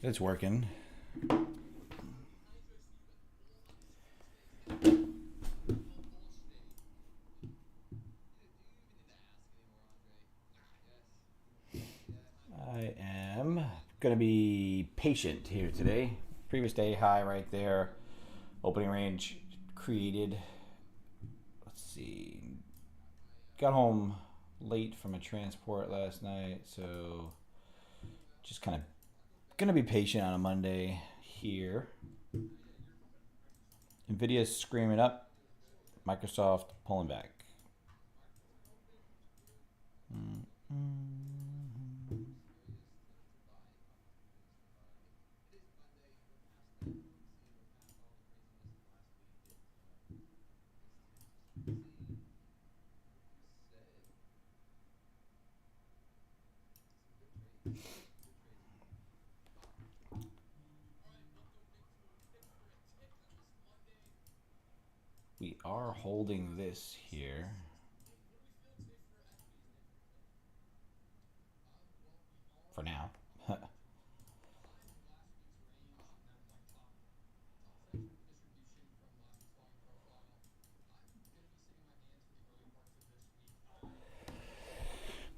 It's working. I am going to be patient here today. Previous day high right there. Opening range created. Let's see. Got home late from a transport last night, so just kind of going to be patient on a Monday here. Nvidia's screaming up. Microsoft pulling back. We are holding this here. For now.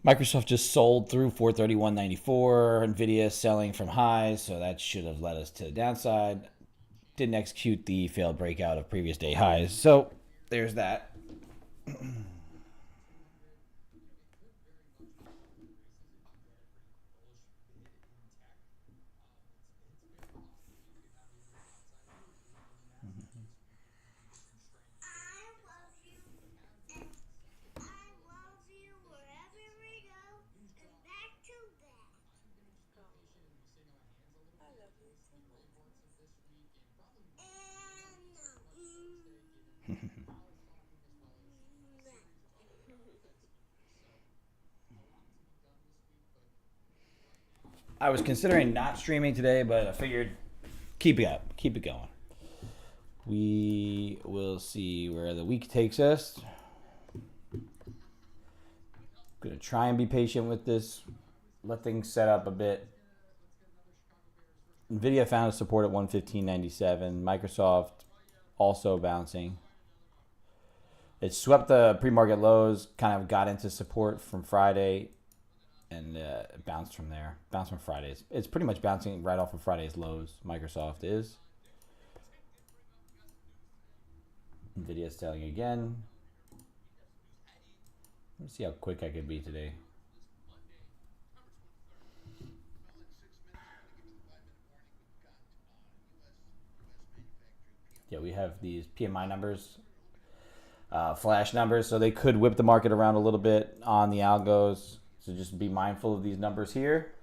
Microsoft just sold through 431.94. Nvidia selling from highs, so that should have led us to the downside. Didn't execute the failed breakout of previous day highs, so there's that. I was considering not streaming today, but I figured keep it up, keep it going. We will see where the week takes us. Gonna try and be patient with this. Let things set up a bit. Nvidia found support at 115.97. Microsoft also bouncing. It swept the pre-market lows, kind of got into support from Friday, and bounced from there. Bounced from Fridays. It's pretty much bouncing right off of Friday's lows. Microsoft is. Nvidia's selling again. Let's see how quick I could be today. Yeah, we have these PMI numbers, flash numbers, so they could whip the market around a little bit on the algos. So just be mindful of these numbers here.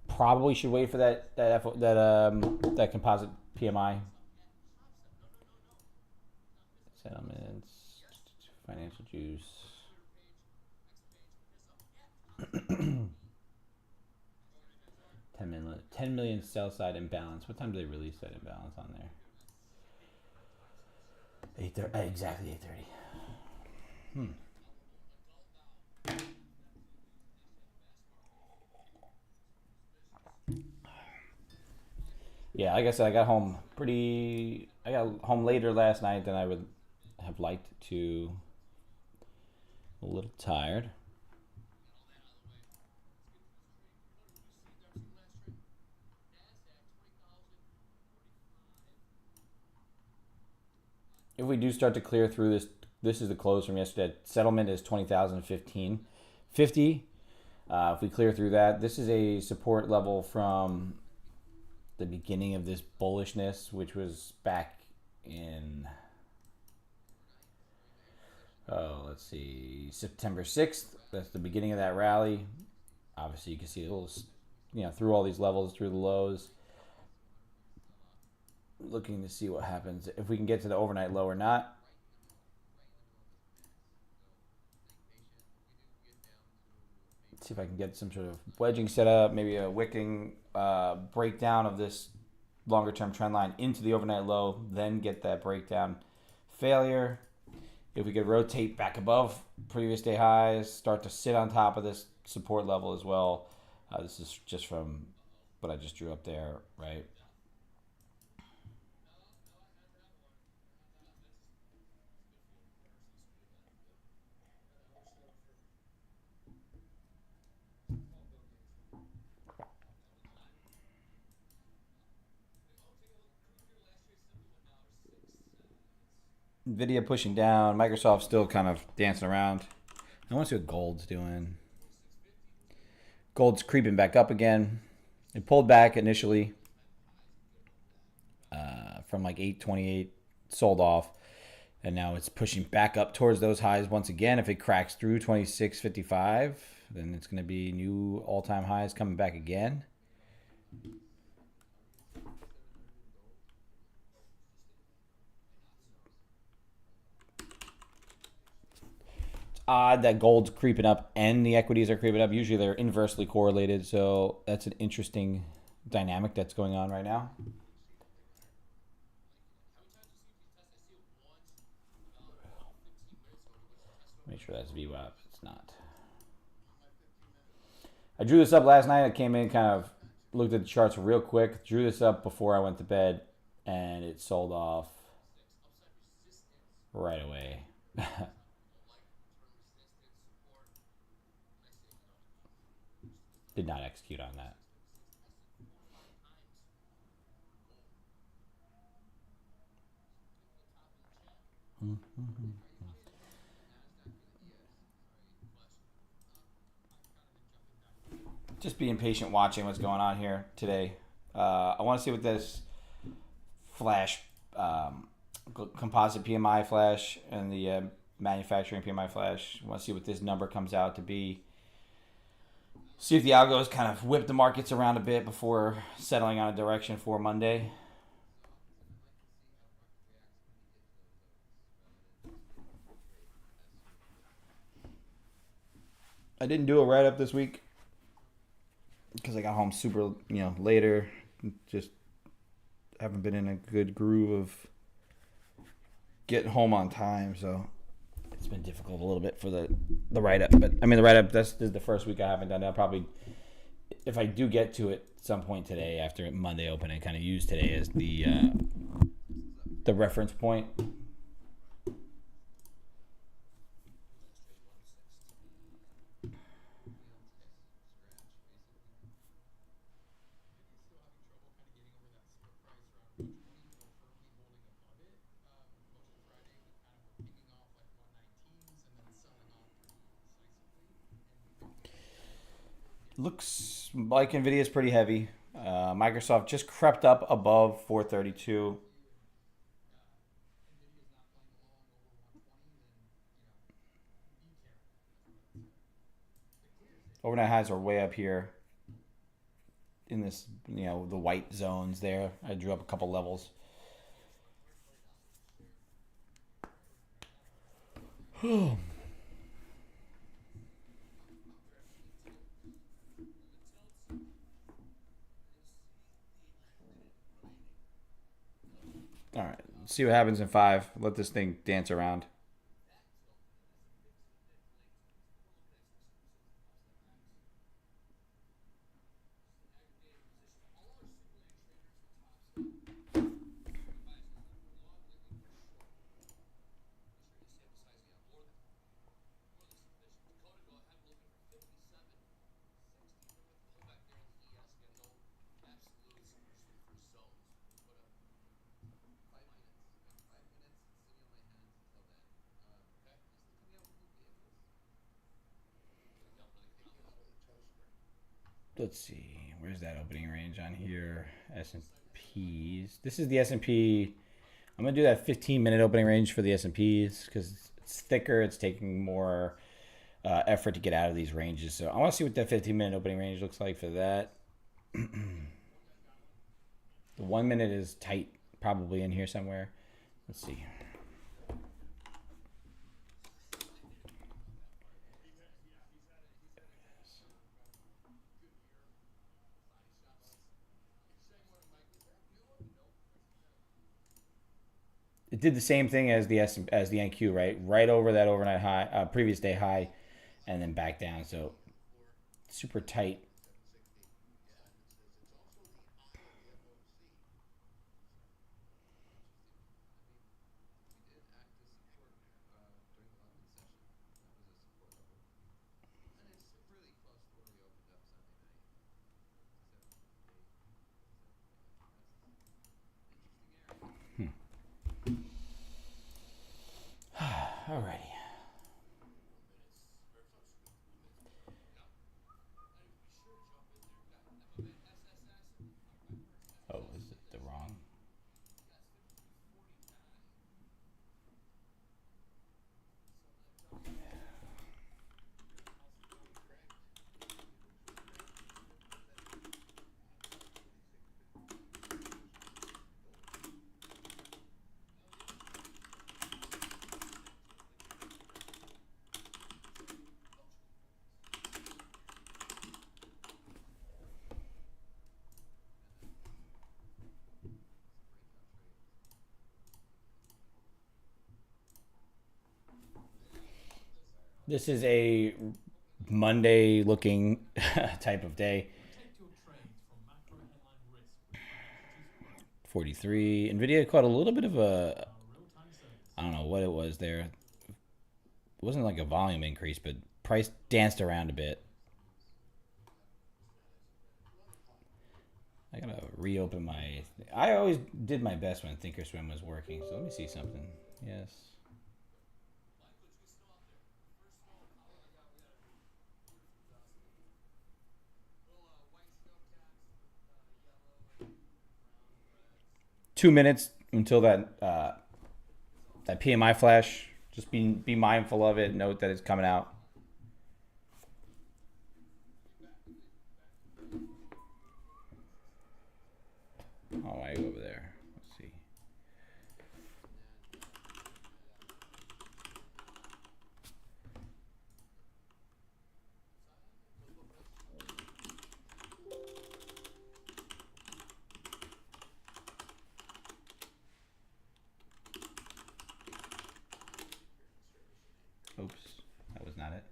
Probably should wait for that composite PMI. Settlements, financial juice. 10 million sell side imbalance. What time do they release that imbalance on there? 8:30. Exactly 8:30. Yeah, like I said, I got home later last night than I would have liked to. A little tired. If we do start to clear through this is the close from yesterday. Settlement is 20,050. If we clear through that, this is a support level from the beginning of this bullishness, which was back in, let's see, September 6th. That's the beginning of that rally. Obviously, you can see a little, through all these levels, through the lows. Looking to see what happens if we can get to the overnight low or not. see if I can get some sort of wedging set up, maybe a wicking breakdown of this longer term trend line into the overnight low, then get that breakdown failure. If we could rotate back above previous day highs, start to sit on top of this support level as well. This is just from what I just drew up there, right? Nvidia pushing down. Microsoft still kind of dancing around. I want to see what gold's doing. Gold's creeping back up again. It pulled back initially from like 828, sold off, and now it's pushing back up towards those highs once again. If it cracks through 26.55, then it's going to be new all-time highs coming back again. Odd that gold's creeping up and the equities are creeping up. Usually they're inversely correlated, so that's an interesting dynamic that's going on right now. Make sure that's VWAP. It's not. I drew this up last night. I came in, kind of looked at the charts real quick. Drew this up before I went to bed, and it sold off right away. Did not execute on that. Just being patient, watching what's going on here today. I want to see what this flash, composite PMI flash and the manufacturing PMI flash. I want to see what this number comes out to be. See if the algos kind of whip the markets around a bit before settling on a direction for Monday. I didn't do a write-up this week because I got home super, later. Just haven't been in a good groove of getting home on time, so it's been difficult a little bit for the write-up. But I mean, the write-up, this is the first week I haven't done that. I'll probably, if I do get to it at some point today after Monday open, I kind of use today as the reference point. Looks like Nvidia is pretty heavy. Microsoft just crept up above 432. Overnight highs are way up here in this, the white zones there. I drew up a couple levels. All right, let's see what happens in 5. Let this thing dance around. Let's see, where's that opening range on here? S&Ps. This is the S&P. I'm gonna do that 15-minute opening range for the S&Ps because it's thicker. It's taking more effort to get out of these ranges. So I want to see what that 15-minute opening range looks like for that. The 1 minute is tight, probably in here somewhere. Let's see. it did the same thing as the NQ, right? Right over that overnight high, previous day high, and then back down. So super tight. Alrighty. Oh, is it the wrong? This is a Monday looking type of day. 43. Nvidia caught a little bit of a, I don't know what it was there. It wasn't like a volume increase, but price danced around a bit. I gotta reopen my. I always did my best when Thinkorswim was working. So let me see something. Yes. $2 minutes until that PMI flash. Just be mindful of it. Note that it's coming out. Oh, I go over there. Let's see. Oops, that was not it.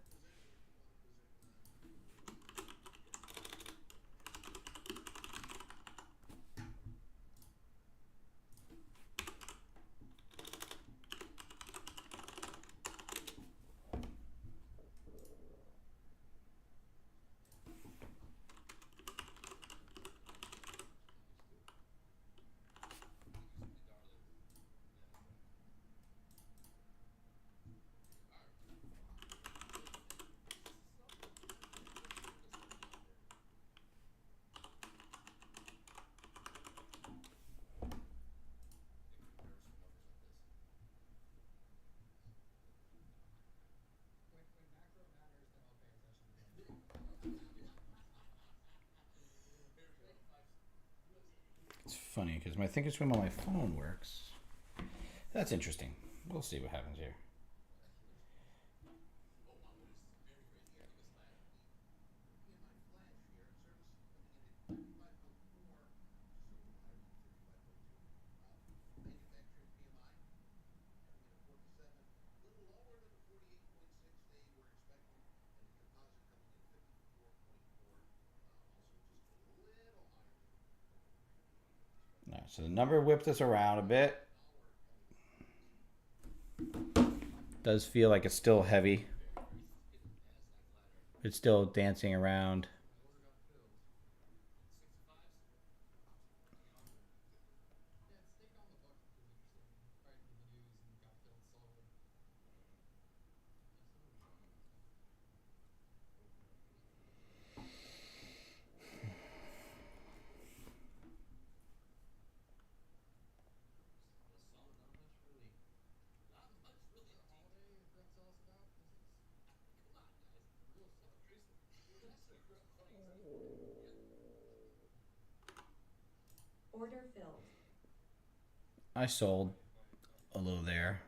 It's funny because my Thinkorswim on my phone works. That's interesting. We'll see what happens here. All right, so the number whipped us around a bit. Does feel like it's still heavy. It's still dancing around. Order filled. I sold a little there.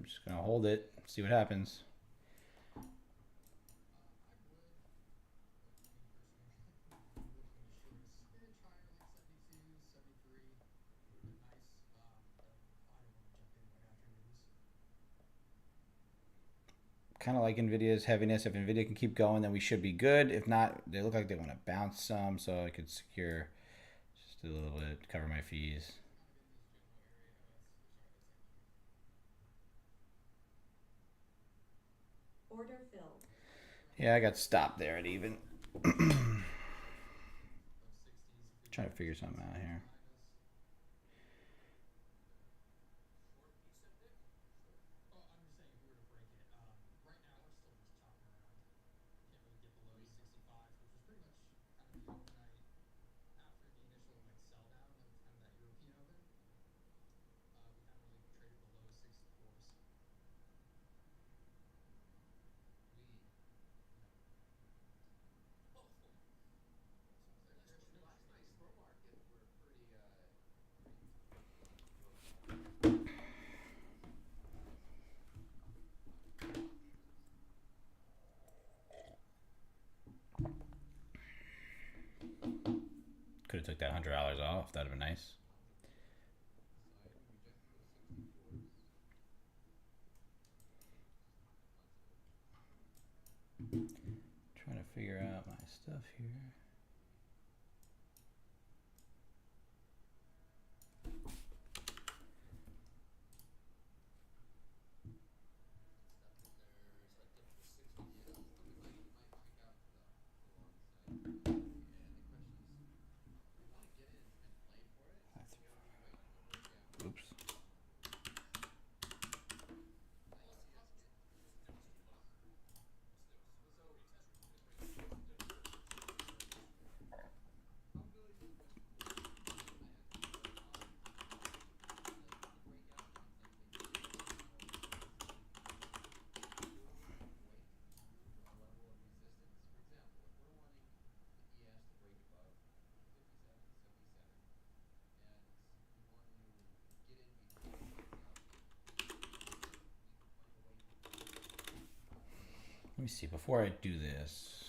I'm just gonna hold it, see what happens. Kind of like Nvidia's heaviness. If Nvidia can keep going, then we should be good. If not, they look like they want to bounce some, so I could secure just a little bit, cover my fees. Order filled. Yeah, I got stopped there at even. Trying to figure something out here. Could have took that $100 off. That'd have been nice. Trying to figure out my stuff here. Oops. Let me see. Before I do this,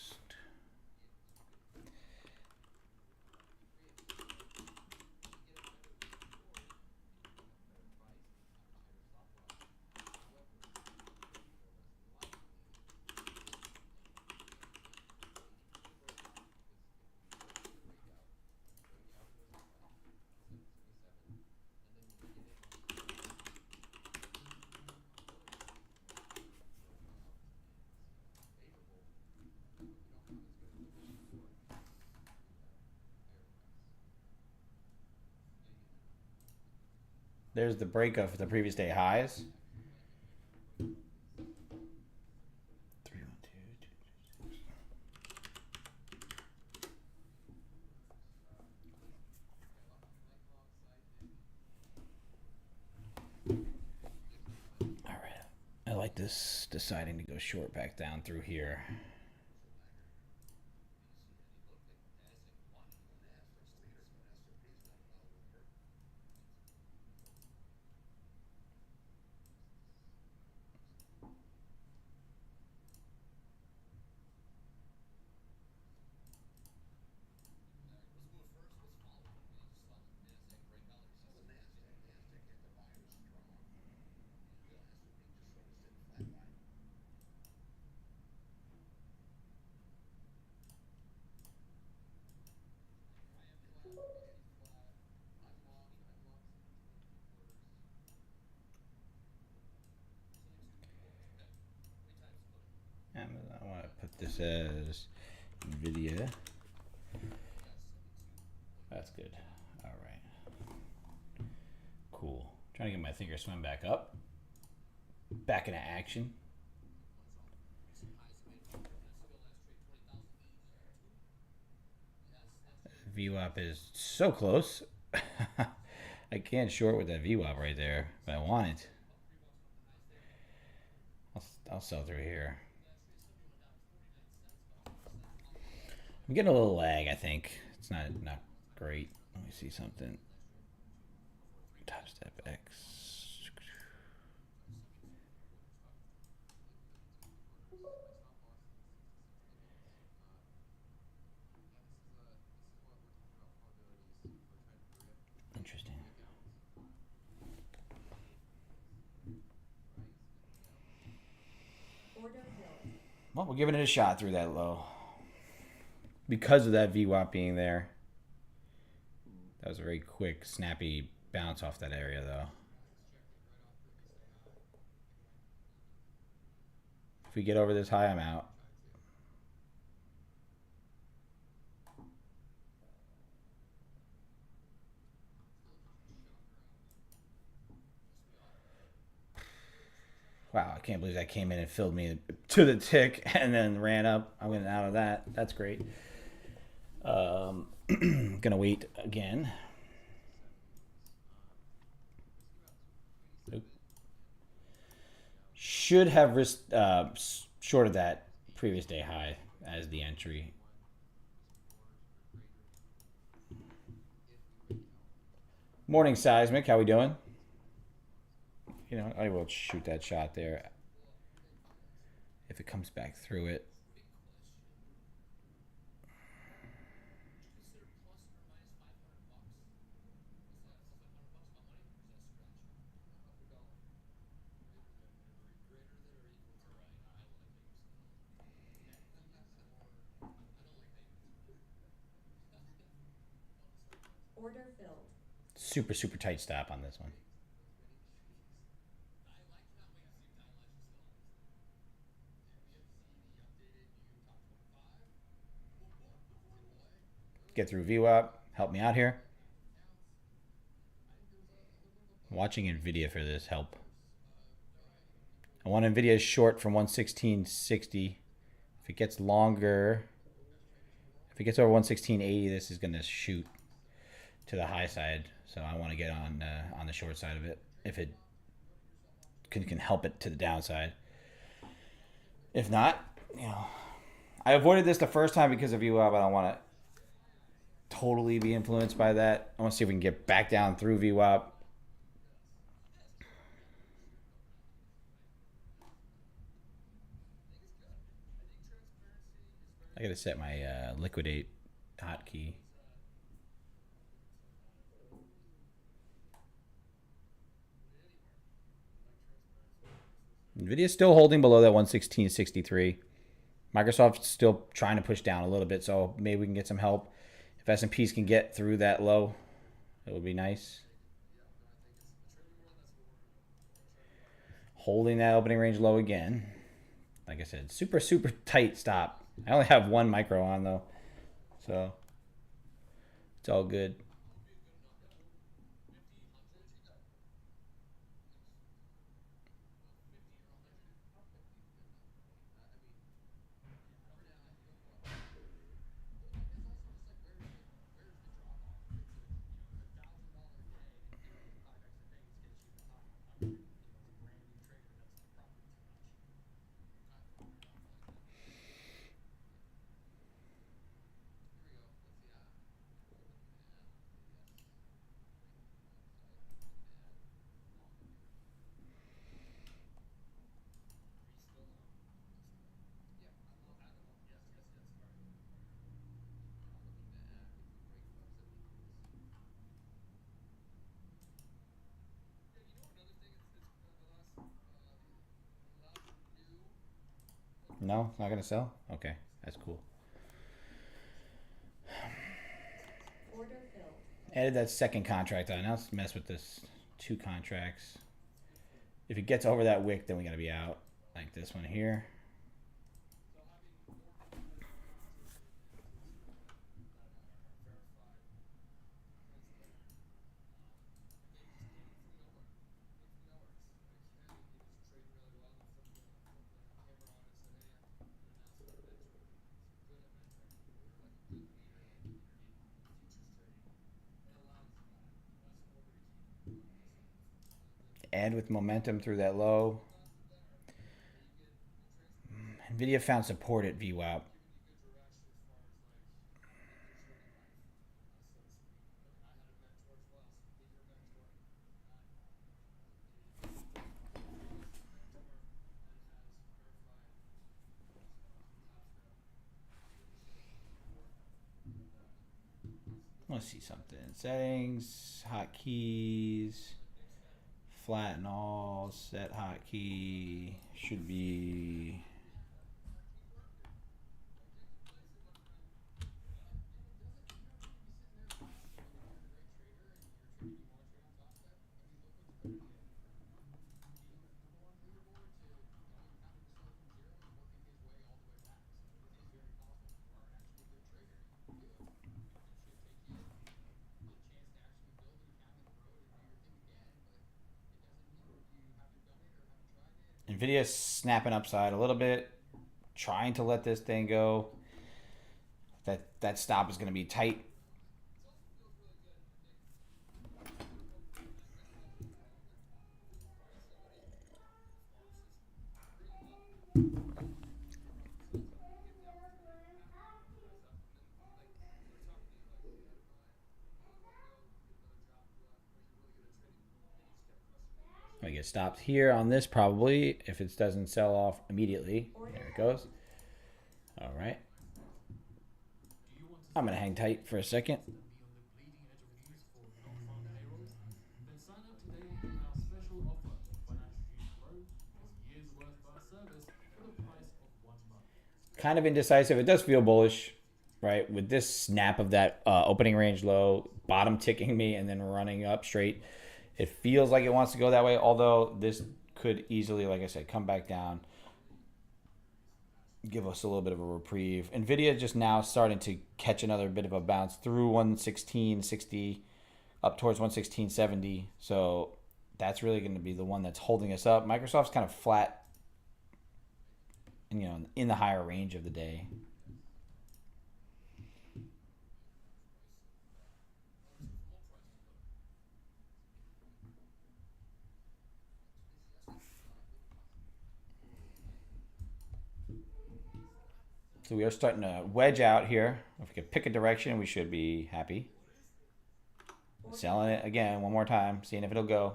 there's the break of the previous day highs. 312. All right. I like this deciding to go short back down through here. Amazon, I want to put this as Nvidia. That's good. All right. Cool. Trying to get my Thinkorswim back up. Back into action. VWAP is so close. I can't short with that VWAP right there, but I want it. I'll sell through here. I'm getting a little lag, I think. It's not great. Let me see something. Top step X. Well, we're giving it a shot through that low. Because of that VWAP being there. That was a very quick, snappy bounce off that area, though. If we get over this high, I'm out. Wow, I can't believe that came in and filled me to the tick and then ran up. I went out of that. That's great. Gonna wait again. Nope. Should have shorted that previous day high as the entry. Morning, Seismic. How we doing? You know, I will shoot that shot there if it comes back through it. Order filled. Super, super tight stop on this one. Get through VWAP. Help me out here. I'm watching NVIDIA for this help. I want NVIDIA short from 116.60. If it gets longer, if it gets over 116.80, this is going to shoot to the high side. So I want to get on the short side of it if it can help it to the downside. If not, you know, I avoided this the first time because of VWAP. I don't want to totally be influenced by that. I want to see if we can get back down through VWAP. I gotta set my liquidate hotkey. NVIDIA's still holding below that 116.63. Microsoft's still trying to push down a little bit, so maybe we can get some help. If S&Ps can get through that low, it would be nice. Holding that opening range low again. Like I said, super, super tight stop. I only have one micro on, though, so it's all good. No, not gonna sell? Okay, that's cool. Order filled. Added that second contract on. Now let's mess with this 2 contracts. If it gets over that wick, then we gotta be out. Like this one here. And with momentum through that low. NVIDIA found support at VWAP. Let's see something. Settings, hotkeys, flatten all, set hotkey. Should be Nvidia's snapping upside a little bit, trying to let this thing go. That stop is going to be tight. We get stopped here on this probably if it doesn't sell off immediately. There it goes. All right. I'm going to hang tight for a second. Kind of indecisive. It does feel bullish, right? With this snap of that opening range low, bottom ticking me, and then running up straight. It feels like it wants to go that way, although this could easily, like I said, come back down, give us a little bit of a reprieve. Nvidia just now starting to catch another bit of a bounce through 116.60 up towards 116.70. So that's really going to be the one that's holding us up. Microsoft's kind of flat, in the higher range of the day. So we are starting to wedge out here. If we could pick a direction, we should be happy. Selling it again one more time, seeing if it'll go.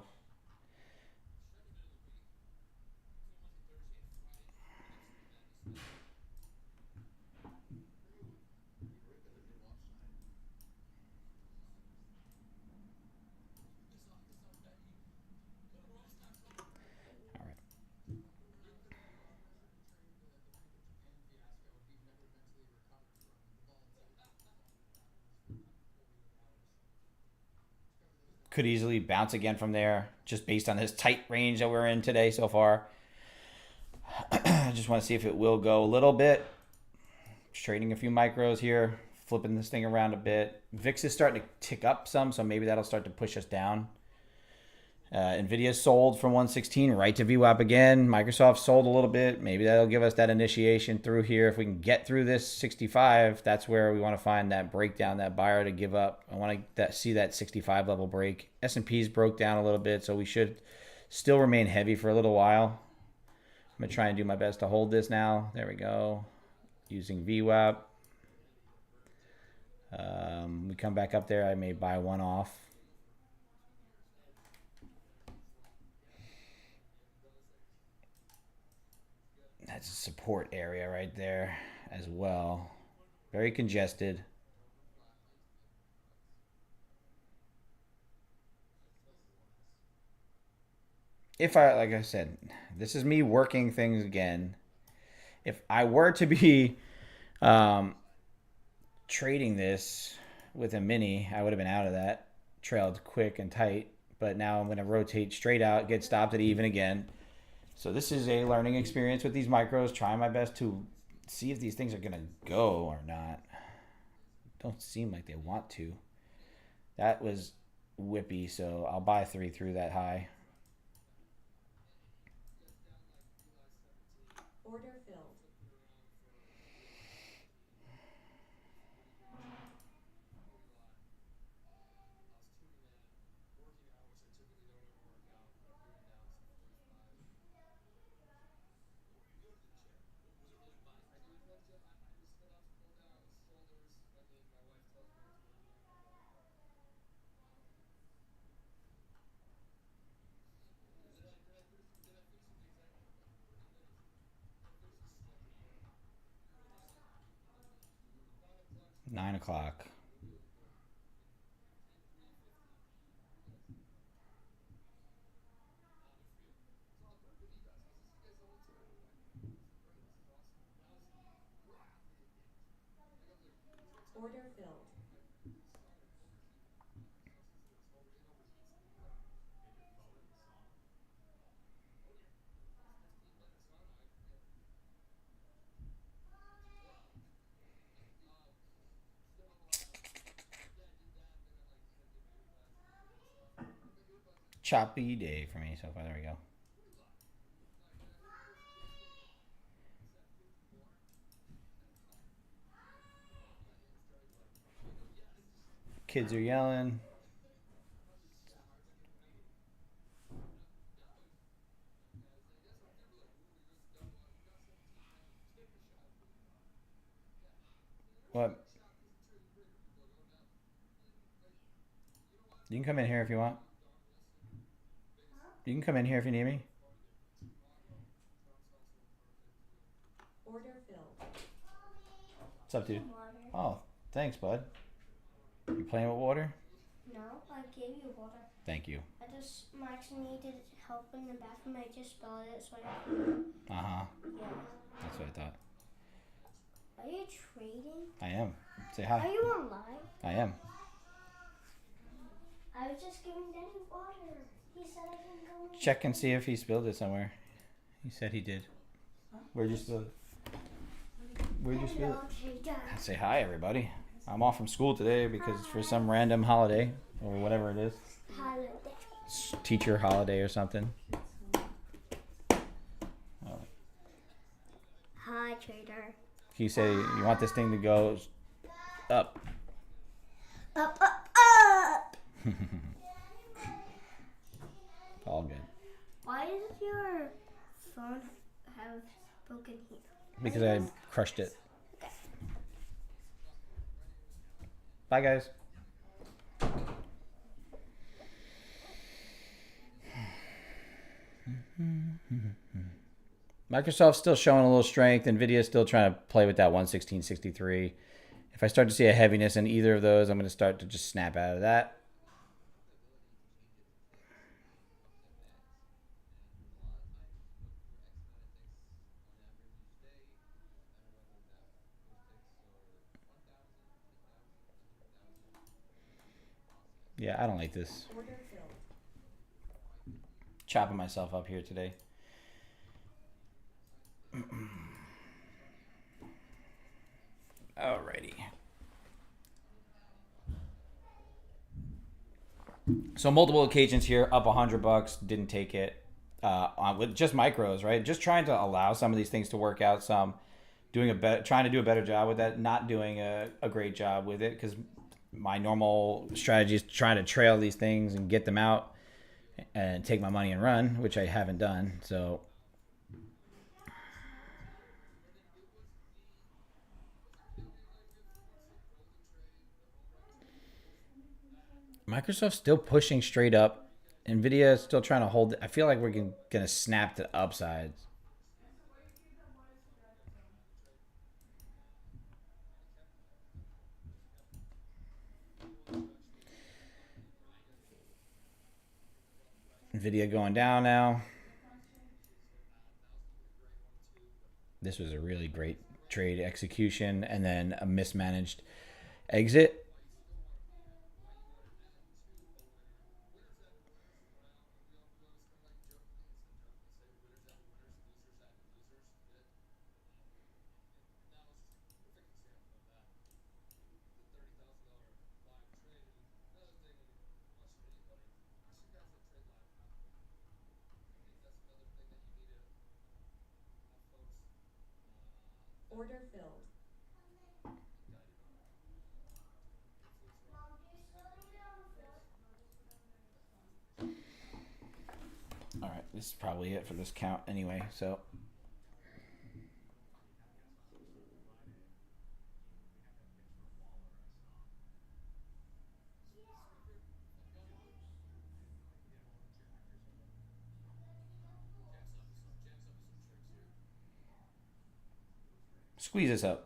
All right. Could easily bounce again from there, just based on this tight range that we're in today so far. I just want to see if it will go a little bit. Just trading a few micros here, flipping this thing around a bit. VIX is starting to tick up some, so maybe that'll start to push us down. Nvidia sold from 116 right to VWAP again. Microsoft sold a little bit. Maybe that'll give us that initiation through here. If we can get through this 65, that's where we want to find that breakdown, that buyer to give up. I want to see that 65 level break. S&P's broke down a little bit, so we should still remain heavy for a little while. I'm going to try and do my best to hold this now. There we go. Using VWAP. We come back up there. I may buy one off. That's a support area right there as well. Very congested. If like I said, this is me working things again. If I were to be trading this with a mini, I would have been out of that. Trailed quick and tight. But now I'm going to rotate straight out, get stopped at even again. So this is a learning experience with these micros. Trying my best to see if these things are going to go or not. Don't seem like they want to. That was whippy, so I'll buy 3 through that high. Order filled. Nine o'clock. Order filled. Choppy day for me so far. There we go. Kids are yelling. What? You can come in here if you want. You can come in here if you need me. Order filled. What's up, dude? Water. Oh, thanks, bud. You playing with water? No, I gave you water. Thank you. Max needed help in the bathroom. I just spilled it, so Uh huh. yeah. That's what I thought. Are you trading? I am. Say Are hi. you on live? I am. I was just giving Daddy water. He said I can go in. Check and see if he spilled it somewhere. He said he did. Where'd you spill it? Where'd you spill it? Hello, trader. Say hi, everybody. I'm off from school today because for some random holiday or whatever it is, Holiday. teacher holiday or something. Oh. Hi, trader. You say you want this thing to go up. Up, up, up. All good. Why does your phone have broken here? Because I crushed it. Bye, guys. Microsoft's still showing a little strength. Nvidia's still trying to play with that 11663. If I start to see a heaviness in either of those, I'm going to start to just snap out of that. Yeah, I don't like this. Order filled. Chopping myself up here today. Alrighty. So multiple occasions here, up $100, didn't take it. With just micros, right? Just trying to allow some of these things to work out. Some trying to do a better job with that. Not doing a great job with it because my normal strategy is trying to trail these things and get them out and take my money and run, which I haven't done. So Microsoft's still pushing straight up. Nvidia is still trying to hold. I feel like we're gonna snap to upsides. Nvidia going down now. This was a really great trade execution and then a mismanaged exit. Order filled. All right, this is probably it for this count anyway. So squeeze this up.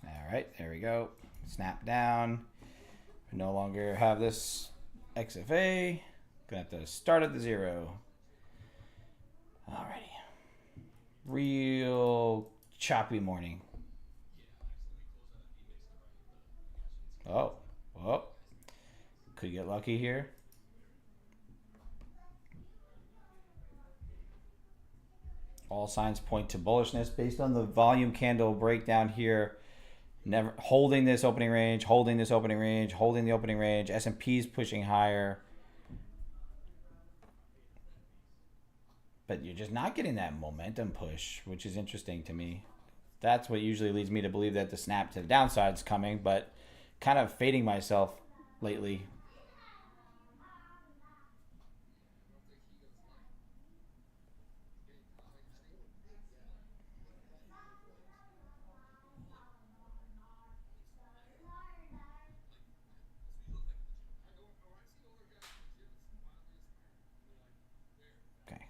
All right, there we go. Snap down. We no longer have this XFA. Gonna have to start at the zero. Alrighty. Real choppy morning. Oh, could get lucky here. All signs point to bullishness based on the volume candle breakdown here. Never holding this opening range, holding this opening range, holding the opening range. S&P's pushing higher. But you're just not getting that momentum push, which is interesting to me. That's what usually leads me to believe that the snap to the downside is coming, but kind of fading myself lately. Okay.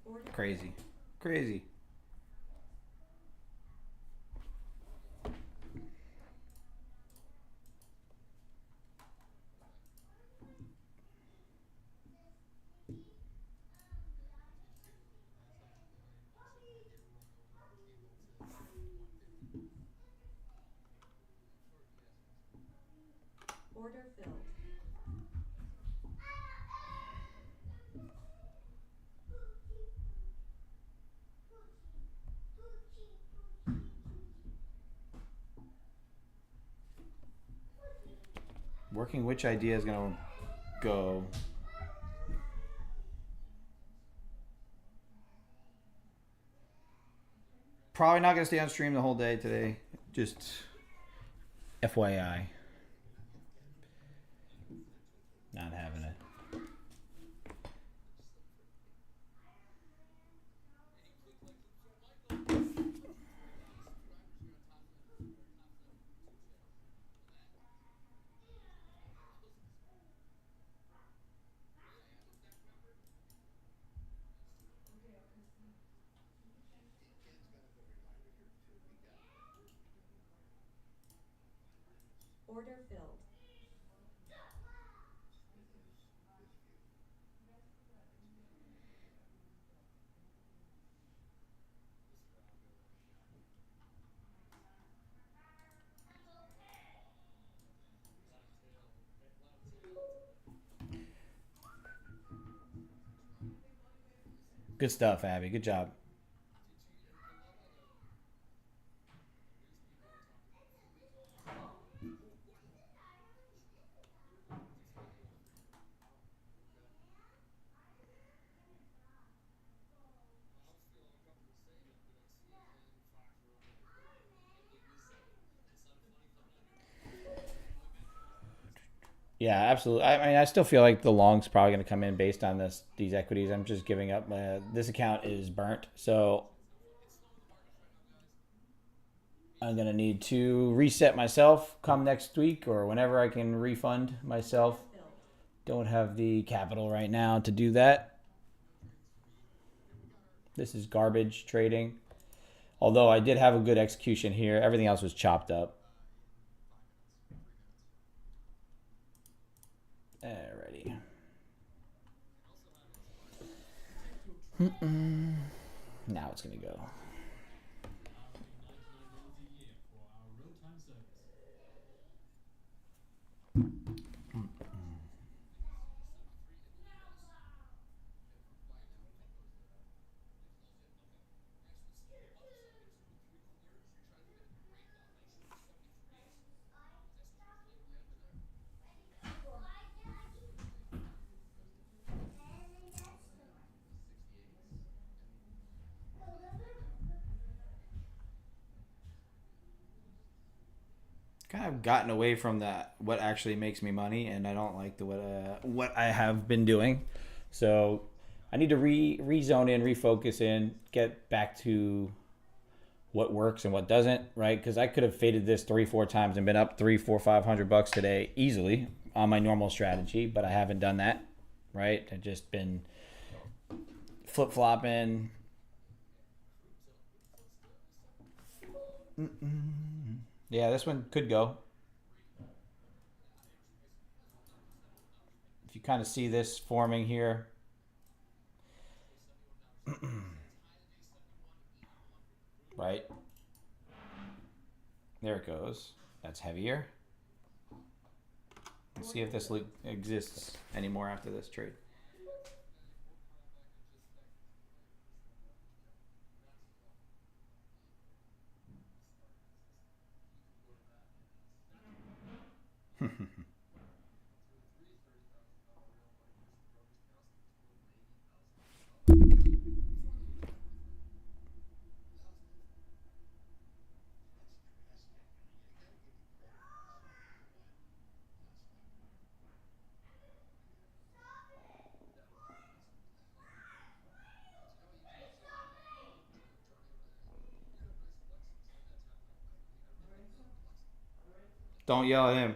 Order Crazy. Crazy. Order filled. Working which idea is going to go. Probably not going to stay on stream the whole day today. Just FYI. Not having it. Order filled. Good stuff, Abby. Good job. Yeah, absolutely. I mean, I still feel like the long's probably going to come in based on these equities. I'm just giving up. This account is burnt, so I'm going to need to reset myself come next week or whenever I can refund myself. Order filled. Don't have the capital right now to do that. This is garbage trading. Although I did have a good execution here, everything else was chopped up. Alrighty. Now it's gonna go. kind of gotten away from that what actually makes me money, and I don't like the what I have been doing. So I need to rezone in, refocus in, get back to what works and what doesn't, right? Because I could have faded this 3-4 times and been up 300-400-500 bucks today easily on my normal strategy, but I haven't done that, right? I've just been flip flopping. Yeah, this one could go. If you kind of see this forming here, right? There it goes. That's heavier. Let's see if this exists anymore after this trade. Don't yell at him.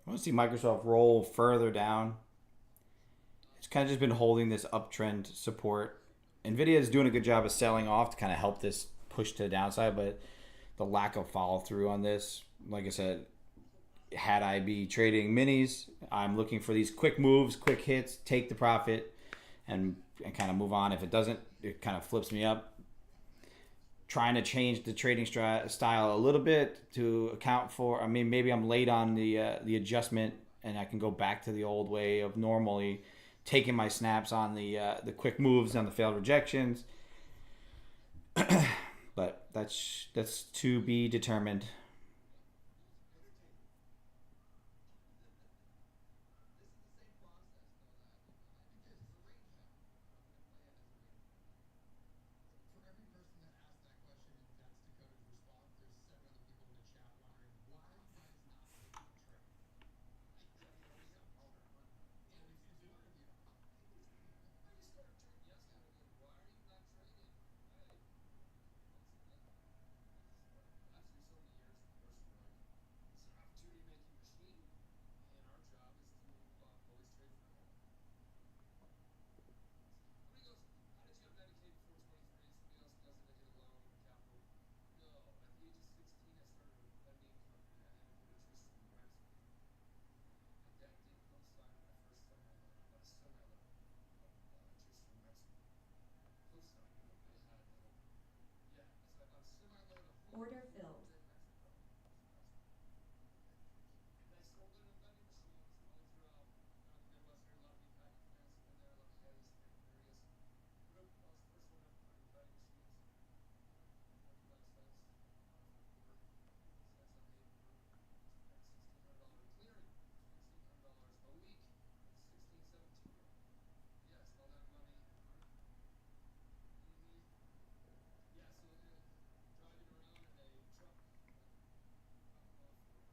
I want to see Microsoft roll further down. It's kind of just been holding this uptrend support. Nvidia is doing a good job of selling off to kind of help this push to the downside, but the lack of follow through on this, like I said, had I be trading minis, I'm looking for these quick moves, quick hits, take the profit, and kind of move on. If it doesn't, it kind of flips me up. Trying to change the trading style a little bit to account for. I mean, maybe I'm late on the adjustment, and I can go back to the old way of normally taking my snaps on the quick moves on the failed rejections. But that's to be determined. Order filled.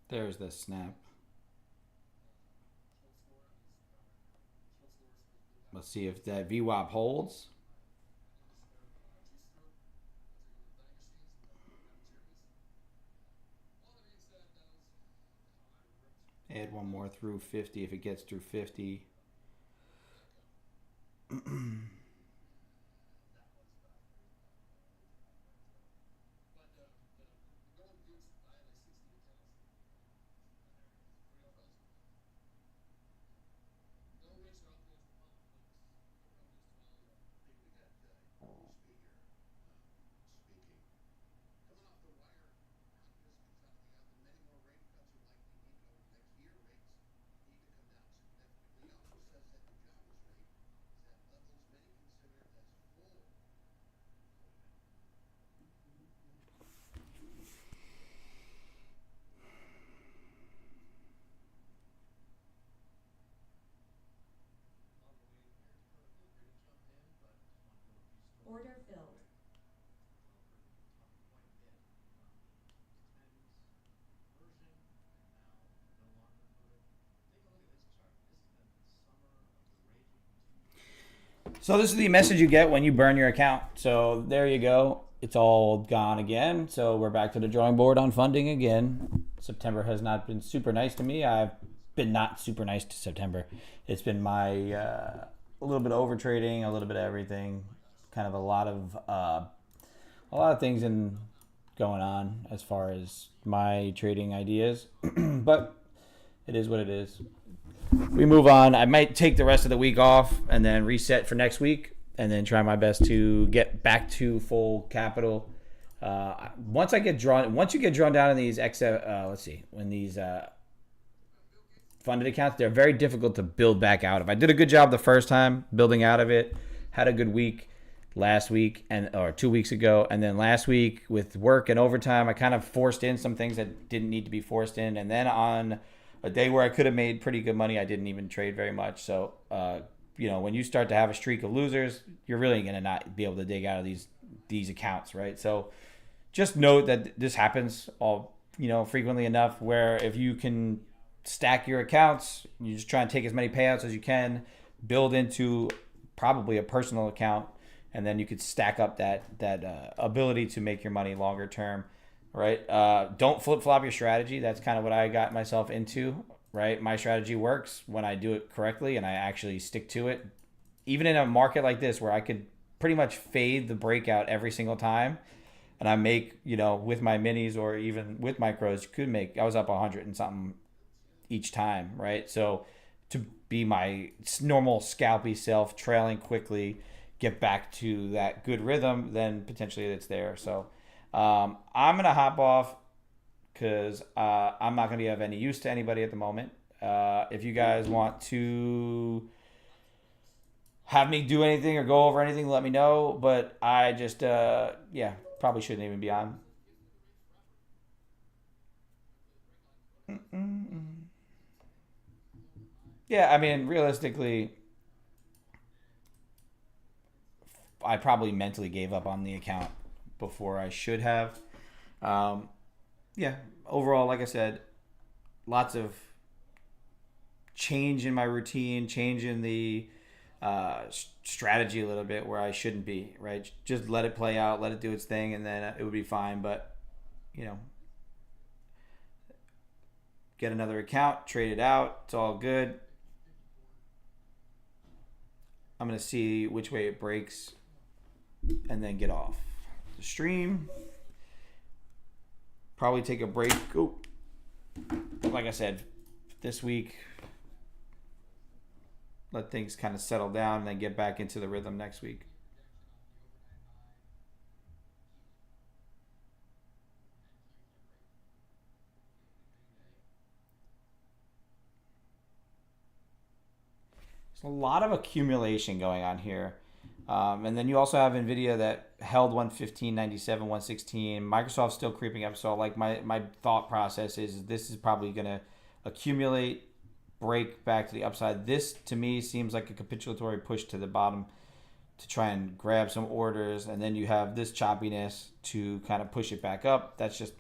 There's the snap. Let's see if that VWAP holds. add one more through 50 if it gets through 50. Order filled. So this is the message you get when you burn your account. So there you go. It's all gone again. So we're back to the drawing board on funding again. September has not been super nice to me. I've been not super nice to September. It's been my a little bit of over trading, a little bit of everything, kind of a lot of things going on as far as my trading ideas. But it is what it is. We move on. I might take the rest of the week off and then reset for next week, and then try my best to get back to full capital. Once you get drawn down in these funded accounts, they're very difficult to build back out of. I did a good job the first time building out of it. Had a good week last week or 2 weeks ago, and then last week with work and overtime, I kind of forced in some things that didn't need to be forced in, and then on a day where I could have made pretty good money, I didn't even trade very much. So, when you start to have a streak of losers, you're really going to not be able to dig out of these accounts, right? So just note that this happens frequently enough where if you can stack your accounts, you just try and take as many payouts as you can, build into probably a personal account, and then you could stack up that ability to make your money longer term. Right. Don't flip-flop your strategy. That's kind of what I got myself into, right? My strategy works when I do it correctly and I actually stick to it. Even in a market like this where I could pretty much fade the breakout every single time, and I make, with my minis or even with micros, I was up 100 and something each time, right? So to be my normal scalpy self, trailing quickly, get back to that good rhythm, then potentially it's there. So I'm going to hop off because I'm not going to be of any use to anybody at the moment. If you guys want to have me do anything or go over anything, let me know. But I just, probably shouldn't even be on. Yeah, I mean, realistically, I probably mentally gave up on the account before I should have. Overall, like I said, lots of change in my routine, change in the strategy a little bit where I shouldn't be, right? Just let it play out, let it do its thing, and then it would be fine. But, get another account, trade it out. It's all good. I'm going to see which way it breaks and then get off the stream. Probably take a break. Ooh. Like I said, this week, let things kind of settle down and then get back into the rhythm next week. There's a lot of accumulation going on here. And then you also have NVIDIA that held 115.97, 116. Microsoft's still creeping up. So like my thought process is this is probably going to accumulate, break back to the upside. This to me seems like a capitulatory push to the bottom to try and grab some orders. And then you have this choppiness to kind of push it back up. That's just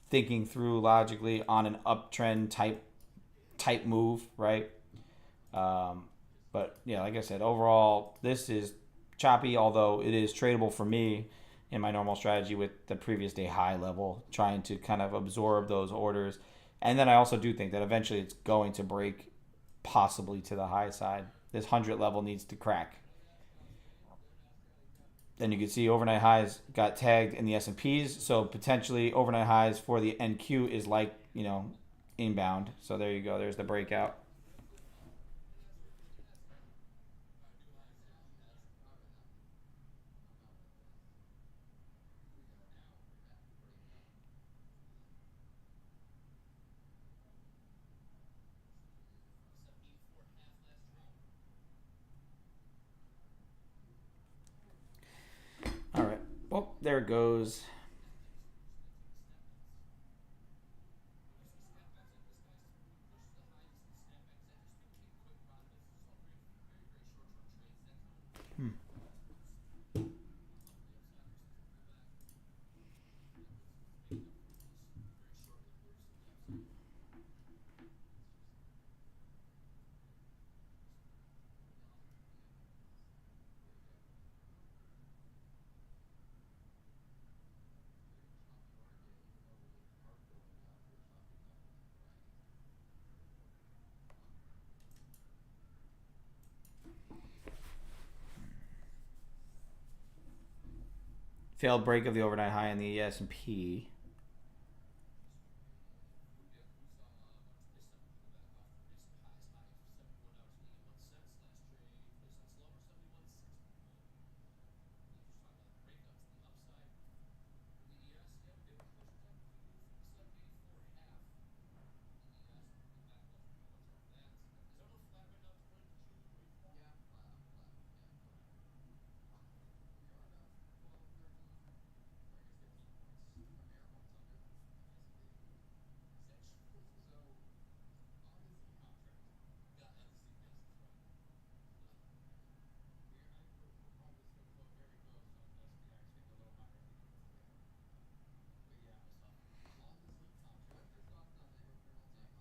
thinking through logically on an uptrend type move, right? But yeah, like I said, overall, this is choppy, although it is tradable for me in my normal strategy with the previous day high level, trying to kind of absorb those orders. And then I also do think that eventually it's going to break possibly to the high side. This 100 level needs to crack. Then you can see overnight highs got tagged in the S&Ps, so potentially overnight highs for the NQ is like, inbound. So there you go. There's the breakout. All right. Well, there it goes. Failed break of the overnight high in the S&P.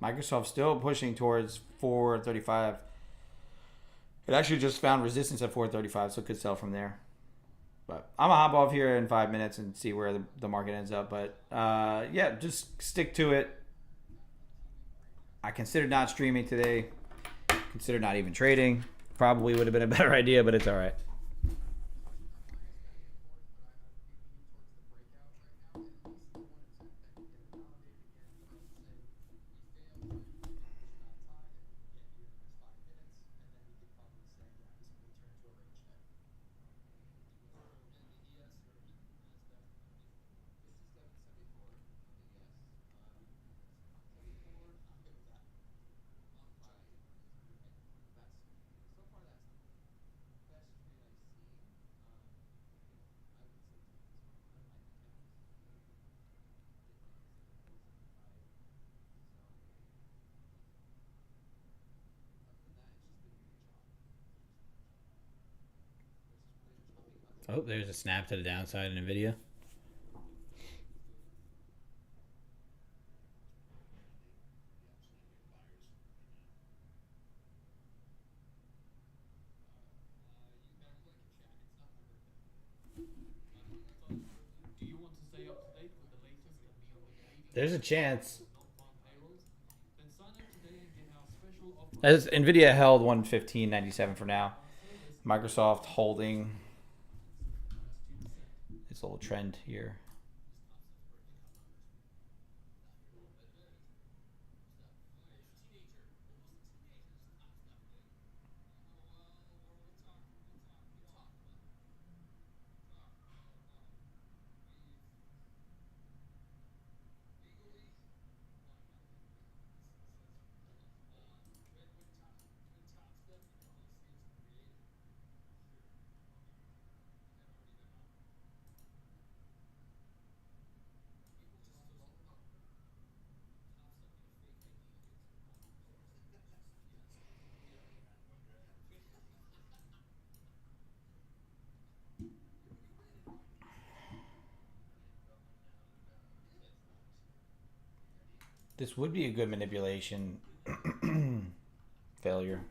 Microsoft still pushing towards 435. It actually just found resistance at 435, so it could sell from there. But I'm going to hop off here in 5 minutes and see where the market ends up. But yeah, just stick to it. I considered not streaming today. Considered not even trading. Probably would have been a better idea, but it's all right. Oh, there's a snap to the downside in NVIDIA. There's a chance. As NVIDIA held 115.97 for now. Microsoft holding this little trend here. This would be a good manipulation. Failure.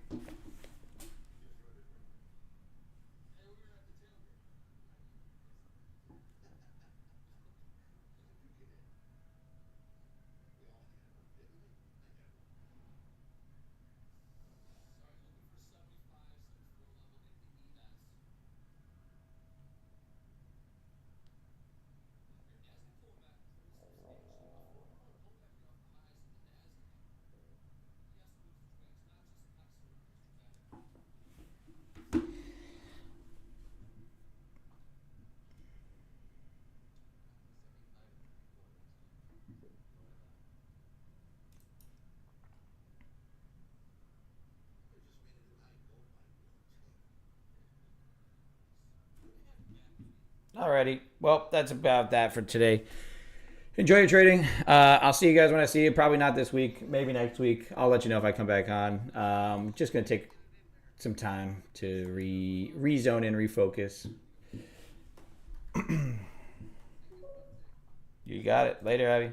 Alrighty. Well, that's about that for today. Enjoy your trading. I'll see you guys when I see you. Probably not this week. Maybe next week. I'll let you know if I come back on. Just going to take some time to rezone and refocus. You got it. Later, Abby.